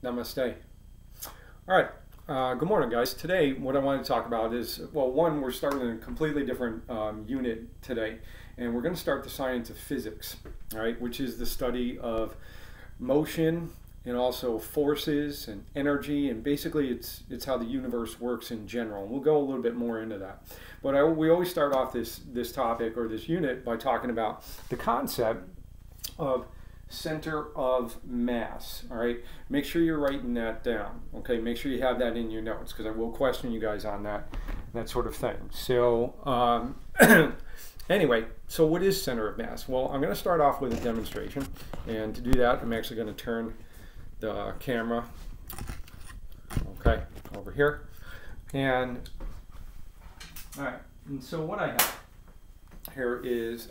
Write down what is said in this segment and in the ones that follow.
Namaste. All right. Good morning, guys. Today, what I want to talk about is, well, one, we're starting a completely different unit today, and we're going to start the science of physics, all right, which is the study of motion and also forces and energy, and basically it's how the universe works in general. And we'll go a little bit more into that. But we always start off this topic or this unit by talking about the concept of center of mass. All right, make sure you're writing that down. Okay, make sure you have that in your notes, because I will question you guys on that sort of thing. So anyway, so what is center of mass? Well, I'm going to start off with a demonstration, and to do that I'm actually going to turn the camera over here. And all right, and so what I have here is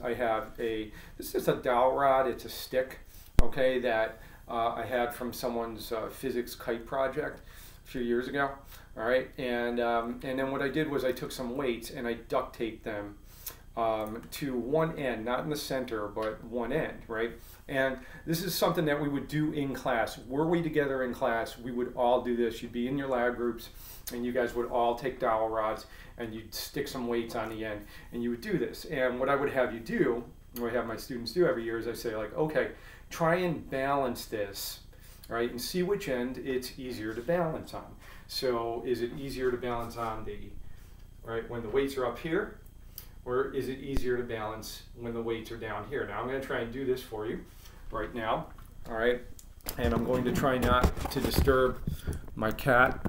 this is a dowel rod. It's a stick, okay, that I had from someone's physics kite project a few years ago. All right, and then what I did was I took some weights and I duct taped them to one end, not in the center, but one end, right? And this is something that we would do in class. Were we together in class, we would all do this. You'd be in your lab groups, and you guys would all take dowel rods, and you'd stick some weights on the end, and you would do this. And what I would have you do, what I have my students do every year, is I say, like, okay, try and balance this, right, and see which end it's easier to balance on. So is it easier to balance on when the weights are up here, or is it easier to balance when the weights are down here? Now I'm going to try and do this for you right now, all right? And I'm going to try not to disturb my cat.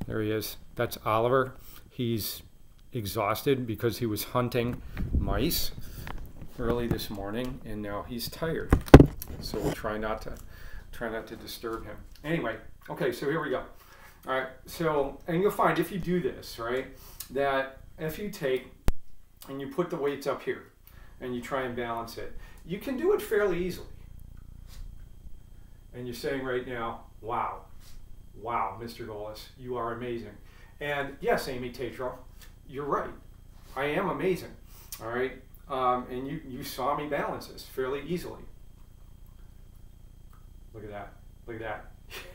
There he is. That's Oliver. He's exhausted because he was hunting mice early this morning, and now he's tired. So we'll try not to disturb him. Anyway, okay, so here we go. All right, so, and you'll find if you do this, right, that if you take and you put the weights up here and you try and balance it, you can do it fairly easily. And you're saying right now, wow, Mr. Golis, you are amazing. And yes, Amy Tatro, you're right. I am amazing, all right? And you saw me balance this fairly easily. Look at that, look at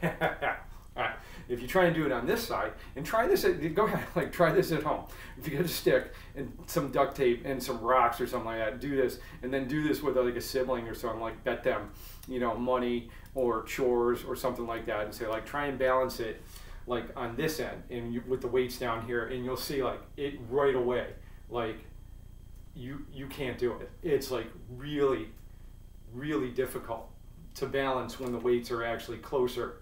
that. All right, if you try and do it on this side, and try this, go ahead, like try this at home. If you get a stick and some duct tape and some rocks or something like that, do this, and then do this with like a sibling or something, like bet them, you know, money or chores or something like that, and say like try and balance it like on this end and with the weights down here, and you'll see like it right away, like you can't do it. It's like really, really difficult to balance when the weights are actually closer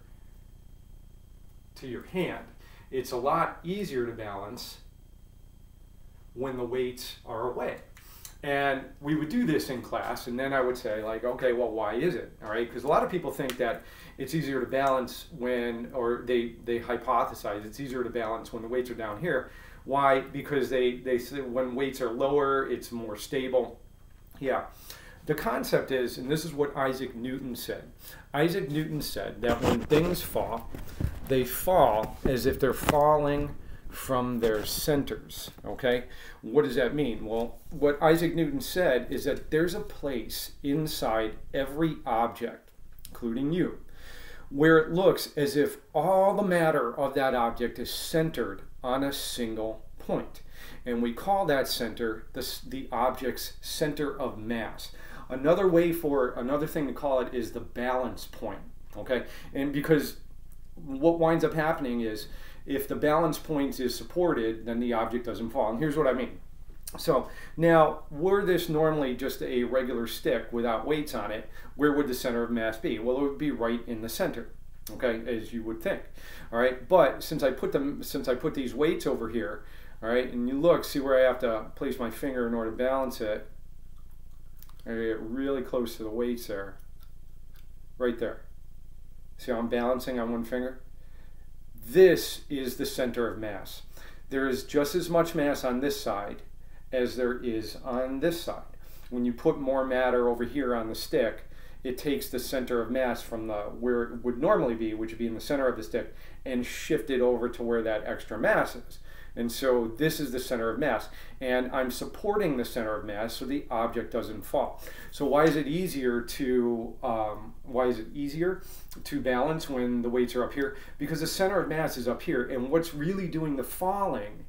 to your hand. It's a lot easier to balance when the weights are away. And we would do this in class, and then I would say like, okay, well, why is it? All right, because a lot of people think that it's easier to balance or they hypothesize it's easier to balance when the weights are down here. Why? Because they say when weights are lower, it's more stable. Yeah. The concept is, and this is what Isaac Newton said. Isaac Newton said that when things fall, they fall as if they're falling from their centers, okay? What does that mean? Well, what Isaac Newton said is that there's a place inside every object, including you, where it looks as if all the matter of that object is centered on a single point. And we call that center the object's center of mass. Another thing to call it is the balance point, okay? And because what winds up happening is if the balance point is supported, then the object doesn't fall. And here's what I mean. So now, were this normally just a regular stick without weights on it, where would the center of mass be? Well, it would be right in the center, okay, as you would think. All right, but since I put these weights over here, all right, and you look, see where I have to place my finger in order to balance it. I get really close to the weights there, right there. See how I'm balancing on one finger? This is the center of mass. There is just as much mass on this side as there is on this side. When you put more matter over here on the stick, it takes the center of mass from where it would normally be, which would be in the center of the stick, and shift it over to where that extra mass is. And so this is the center of mass. And I'm supporting the center of mass so the object doesn't fall. So why is it easier to balance when the weights are up here? Because the center of mass is up here, and what's really doing the falling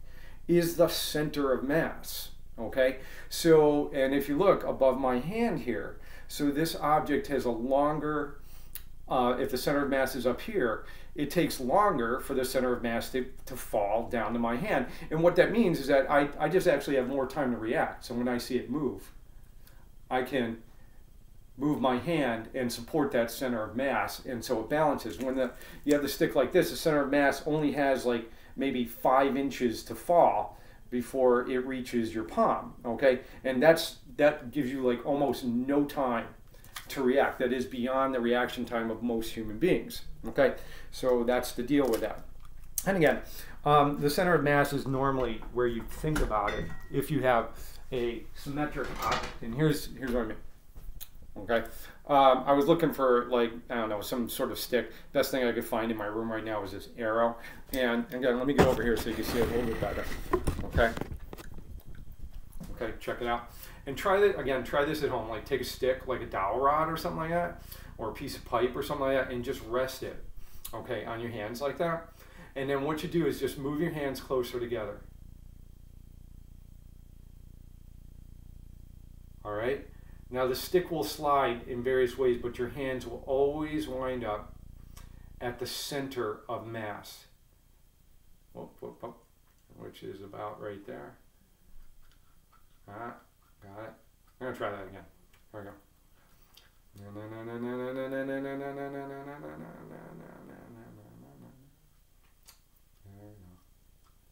is the center of mass. Okay, so, and if you look above my hand here, so this object has a longer, if the center of mass is up here, it takes longer for the center of mass to fall down to my hand. And what that means is that I just actually have more time to react. So when I see it move, I can move my hand and support that center of mass, and so it balances. When you have the stick like this, the center of mass only has like maybe 5 inches to fall before it reaches your palm, okay? And that gives you like almost no time to react. That is beyond the reaction time of most human beings, okay? So that's the deal with that. And again, the center of mass is normally where you think about it if you have a symmetric object. And here's what I mean, okay? I was looking for, like, I don't know, some sort of stick. Best thing I could find in my room right now is this arrow. And again, let me go over here so you can see it a little bit better, okay? Okay, check it out. And try this at home. Like, take a stick, like a dowel rod or something like that, or a piece of pipe or something like that, and just rest it, okay, on your hands like that. And then what you do is just move your hands closer together. All right? Now the stick will slide in various ways, but your hands will always wind up at the center of mass, which is about right there. Got it. I'm going to try that again. Here we go.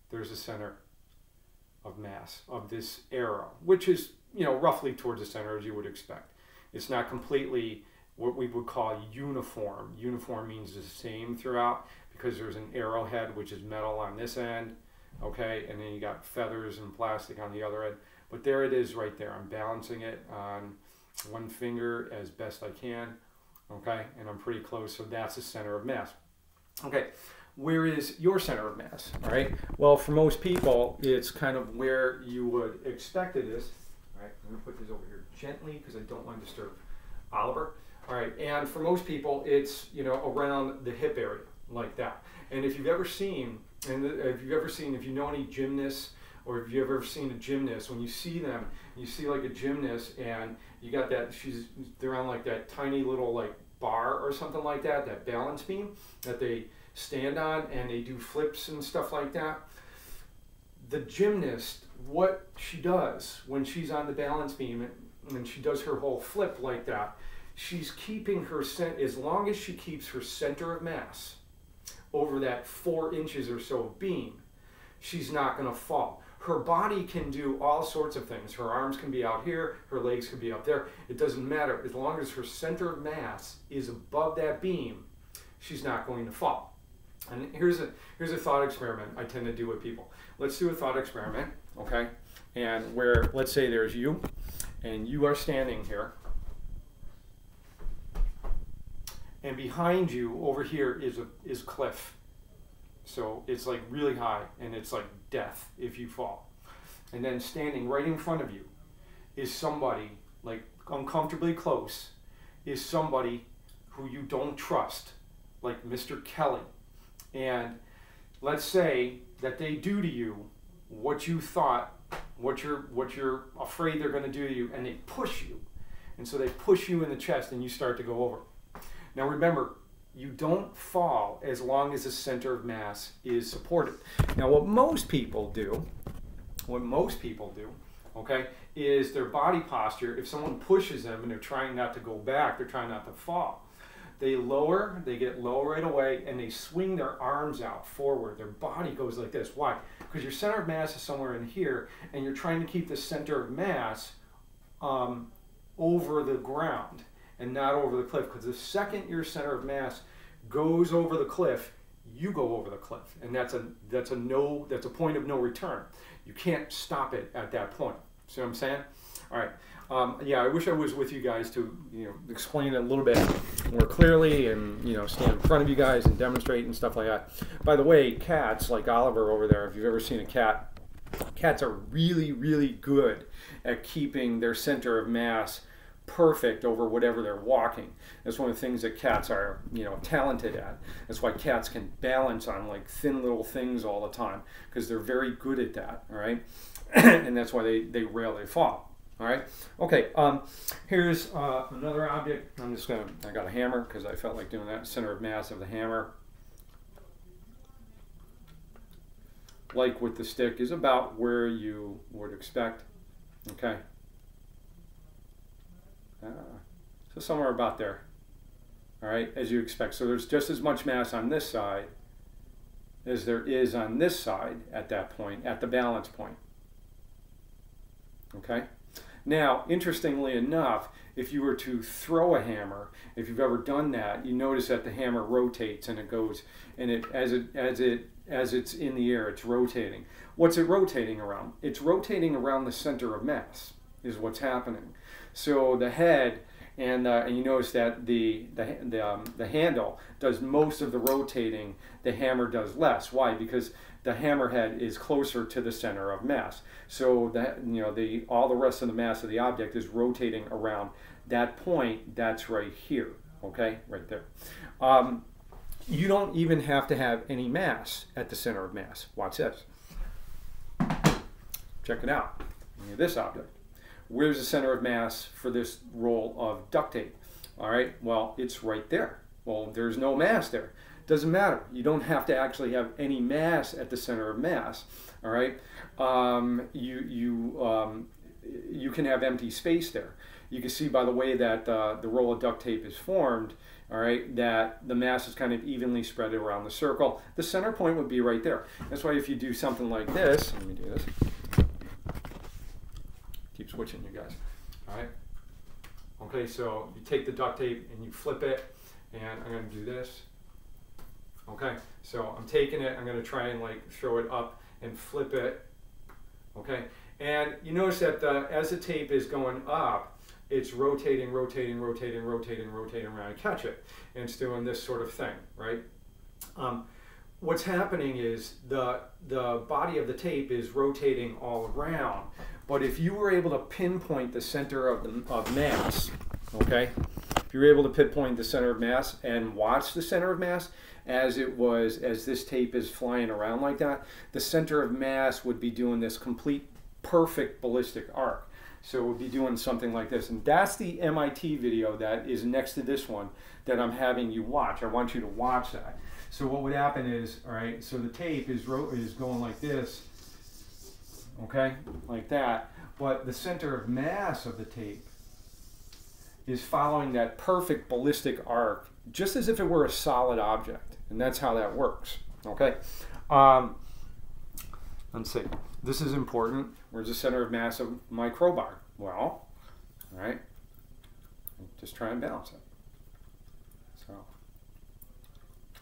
There's the center of mass of this arrow, which is, you know, roughly towards the center as you would expect. It's not completely what we would call uniform. Uniform means the same throughout because there's an arrowhead, which is metal on this end, okay, and then you got feathers and plastic on the other end. But there it is right there. I'm balancing it on one finger as best I can, okay, and I'm pretty close, so that's the center of mass. Okay, where is your center of mass? All right, well, for most people, it's kind of where you would expect it is. All right, I'm gonna put this over here gently because I don't want to disturb Oliver. All right, and for most people, it's, you know, around the hip area, like that. And if you've ever seen, if you know any gymnasts, or if you've ever seen a gymnast, when you see them, you see like a gymnast and you got that, they're on like that tiny little like bar or something like that, that balance beam that they stand on and they do flips and stuff like that. The gymnast, what she does when she's on the balance beam and she does her whole flip like that, she's keeping her, as long as she keeps her center of mass over that 4 inches or so of beam, she's not going to fall. Her body can do all sorts of things. Her arms can be out here, her legs can be up there. It doesn't matter. As long as her center of mass is above that beam, she's not going to fall. And here's a thought experiment I tend to do with people. Let's do a thought experiment, okay? And where, let's say there's you, and you are standing here, and behind you over here is cliff. So it's like really high, and it's like death if you fall. And then standing right in front of you is somebody, like uncomfortably close, is somebody who you don't trust, like Mr. Kelly. And let's say that they do to you what you thought, what you're afraid they're going to do to you, and they push you. And so they push you in the chest and you start to go over. Now remember, you don't fall as long as the center of mass is supported. Now what most people do, okay, is their body posture. If someone pushes them and they're trying not to go back, they're trying not to fall, they get low right away, and they swing their arms out forward. Their body goes like this. Why? Because your center of mass is somewhere in here, and you're trying to keep the center of mass over the ground and not over the cliff, because the second your center of mass goes over the cliff, you go over the cliff, and that's a point of no return. You can't stop it at that point. See what I'm saying? All right. Yeah, I wish I was with you guys to explain it a little bit more clearly and stand in front of you guys and demonstrate and stuff like that. By the way, cats like Oliver over there, if you've ever seen a cat, cats are really, really good at keeping their center of mass perfect over whatever they're walking. That's one of the things that cats are, talented at. That's why cats can balance on like thin little things all the time, because they're very good at that, all right? And that's why they rarely fall, all right? Okay, here's another object. I got a hammer because I felt like doing that. Center of mass of the hammer, like with the stick, is about where you would expect, okay? So somewhere about there, all right, as you expect. So there's just as much mass on this side as there is on this side at that point, at the balance point, okay? Now, interestingly enough, if you were to throw a hammer, if you've ever done that, you notice that the hammer rotates and it goes, and as it's in the air, it's rotating. What's it rotating around? It's rotating around the center of mass is what's happening. So the head and you notice that the handle does most of the rotating. The hammer does less. Why? Because the hammerhead is closer to the center of mass. So that all the rest of the mass of the object is rotating around that point. That's right here. Okay, right there. You don't even have to have any mass at the center of mass. Watch this. Check it out. Look at this object. Where's the center of mass for this roll of duct tape? All right, well, it's right there. Well, there's no mass there. Doesn't matter. You don't have to actually have any mass at the center of mass. All right, you can have empty space there. You can see by the way that the roll of duct tape is formed, all right, that the mass is kind of evenly spread around the circle. The center point would be right there. That's why if you do something like this, let me do this. Keep switching, you guys. All right. Okay, so you take the duct tape and you flip it, and I'm going to do this. Okay, so I'm taking it. I'm going to try and like throw it up and flip it. Okay, and you notice that as the tape is going up, it's rotating, rotating, rotating, rotating, rotating around to catch it, and it's doing this sort of thing, right? What's happening is the body of the tape is rotating all around. But if you were able to pinpoint the center of mass, okay, if you were able to pinpoint the center of mass and watch the center of mass as this tape is flying around like that, the center of mass would be doing this complete perfect ballistic arc. So it would be doing something like this. And that's the MIT video that is next to this one that I'm having you watch. I want you to watch that. So what would happen is, all right, so the tape is going like this, okay, like that, but the center of mass of the tape is following that perfect ballistic arc, just as if it were a solid object, and that's how that works, okay? Let's see, this is important. Where's the center of mass of my crowbar? Well, all right, just try and balance it. So,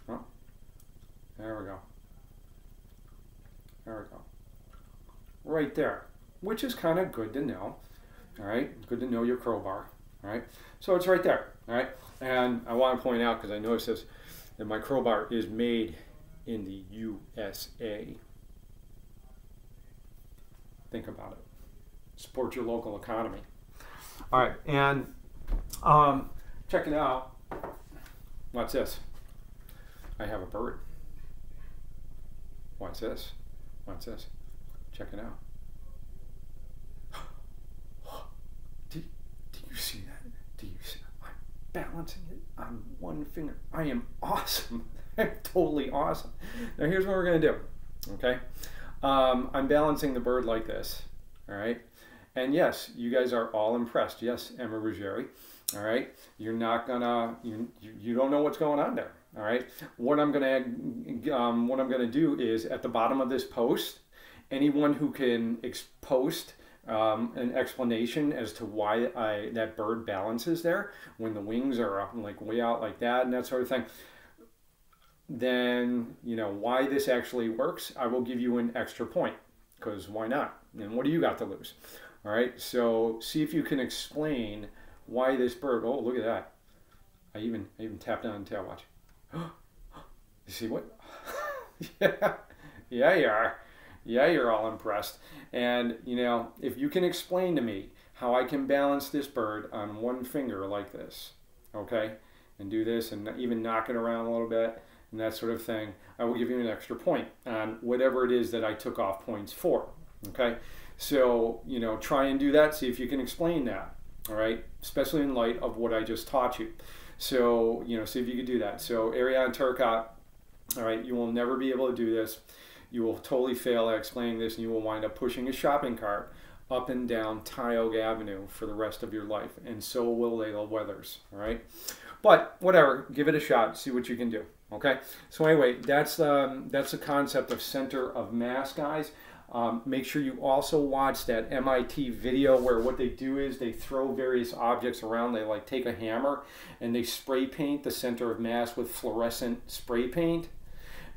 well, there we go. There we go. Right there, which is kind of good to know. All right, good to know your crowbar. All right, so it's right there. All right, and I want to point out, because I noticed this, that my crowbar is made in the USA. Think about it. Support your local economy. All right, and check it out. What's this? I have a bird. What's this? What's this? Check it out. Do you see that? Do you see that? I'm balancing it on one finger. I am awesome. I'm totally awesome. Now here's what we're going to do. Okay? I'm balancing the bird like this. All right? And yes, you guys are all impressed. Yes, Emma Ruggieri. All right? You're not going to, you don't know what's going on there. All right? What I'm going to do is at the bottom of this post, anyone who can post an explanation as to why that bird balances there when the wings are up, like way out like that and that sort of thing, then why this actually works, I will give you an extra point, because why not? And what do you got to lose? All right, so see if you can explain why this bird. Oh, look at that! I even tapped on the tail. Watch. You see what? Yeah, yeah, you are. Yeah, you're all impressed. And you know, if you can explain to me how I can balance this bird on one finger like this, okay, and do this, and even knock it around a little bit, and that sort of thing, I will give you an extra point on whatever it is that I took off points for. Okay, so you know, try and do that. See if you can explain that. All right, especially in light of what I just taught you. So you know, see if you can do that. So Ariane Turcotte, all right, you will never be able to do this. You will totally fail at explaining this, and you will wind up pushing a shopping cart up and down Tioga Avenue for the rest of your life, and so will Layla Weathers. All right, but whatever, give it a shot. See what you can do. Okay. So anyway, that's the concept of center of mass, guys. Make sure you also watch that MIT video where what they do is they throw various objects around. They like take a hammer and they spray paint the center of mass with fluorescent spray paint,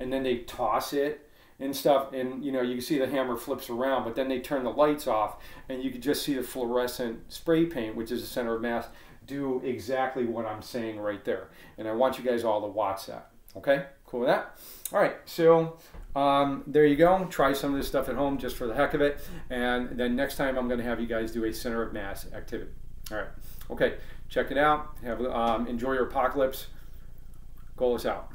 and then they toss it and stuff, and you know, you can see the hammer flips around, but then they turn the lights off and you can just see the fluorescent spray paint, which is the center of mass, do exactly what I'm saying right there. And I want you guys all to watch that. Okay, cool with that? All right, so there you go. Try some of this stuff at home just for the heck of it, and then next time I'm going to have you guys do a center of mass activity. All right, okay, check it out. Have enjoy your apocalypse. Goal is out.